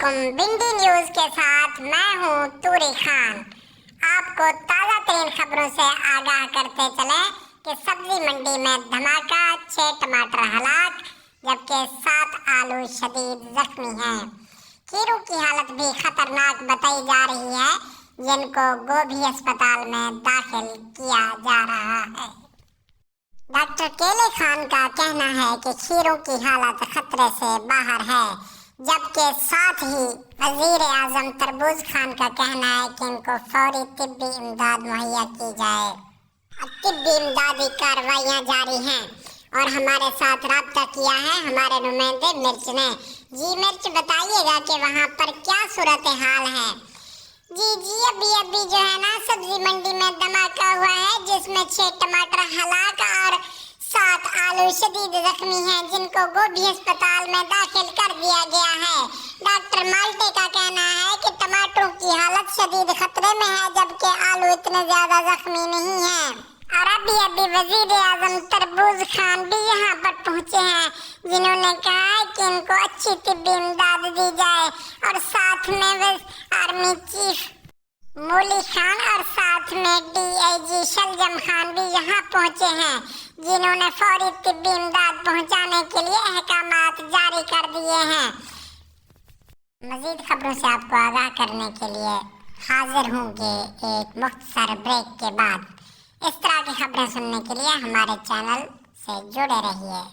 वालेकुम। बिंडी न्यूज के साथ मैं हूं तूरी खान। आपको ताज़ा तरीन खबरों से आगाह करते चले कि सब्जी मंडी में धमाका, 6 टमाटर हलाक जबकि 7 आलू शदीद जख्मी हैं। खीरू की हालत भी खतरनाक बताई जा रही है, जिनको गोभी अस्पताल में दाखिल किया जा रहा है। डॉक्टर केले खान का कहना है कि खीरू की हालत खतरे से बाहर है, जबकि साथ ही वजीर आजम तरबूज खान का कहना है कि इनको फौरी तिब्बी इमदाद मुहैया की जाए। तिब्बी इमदादी कार्रवाइयाँ जारी हैं और हमारे साथ रब्ता किया है हमारे नुमाइंदे मिर्च ने। जी मिर्च, बताइएगा कि वहाँ पर क्या सूरत हाल है। जी अभी जो है ना, सब्जी मंडी में धमाका हुआ है, जिसमें 6 टमाटर हलाक और 7 आलू शदीद जख्मी हैं, जिनको गोभी अस्पताल में दाखिल कर दिया गया है। डॉक्टर माल्टे का कहना है कि टमाटरों की हालत शदीद खतरे में है, जबकि आलू इतने ज्यादा जख्मी नहीं हैं। और अभी वजीर आजम तरबूज खान भी यहाँ पर पहुँचे हैं, जिन्होंने कहा है कि इनको अच्छी तिब्बी इमदाद दी जाए। और साथ में आर्मी चीफ मूली खान और साथ में DIG शलजम खान भी यहाँ पहुँचे हैं, जिन्होंने फौरी तिब्बी इमदाद पहुँचाने के लिए अहकामात जारी कर दिए हैं। मजीद खबरों से आपको आगाह करने के लिए हाजिर होंगे एक मुख्तसर ब्रेक के बाद। इस तरह की खबरें सुनने के लिए हमारे चैनल से जुड़े रहिए।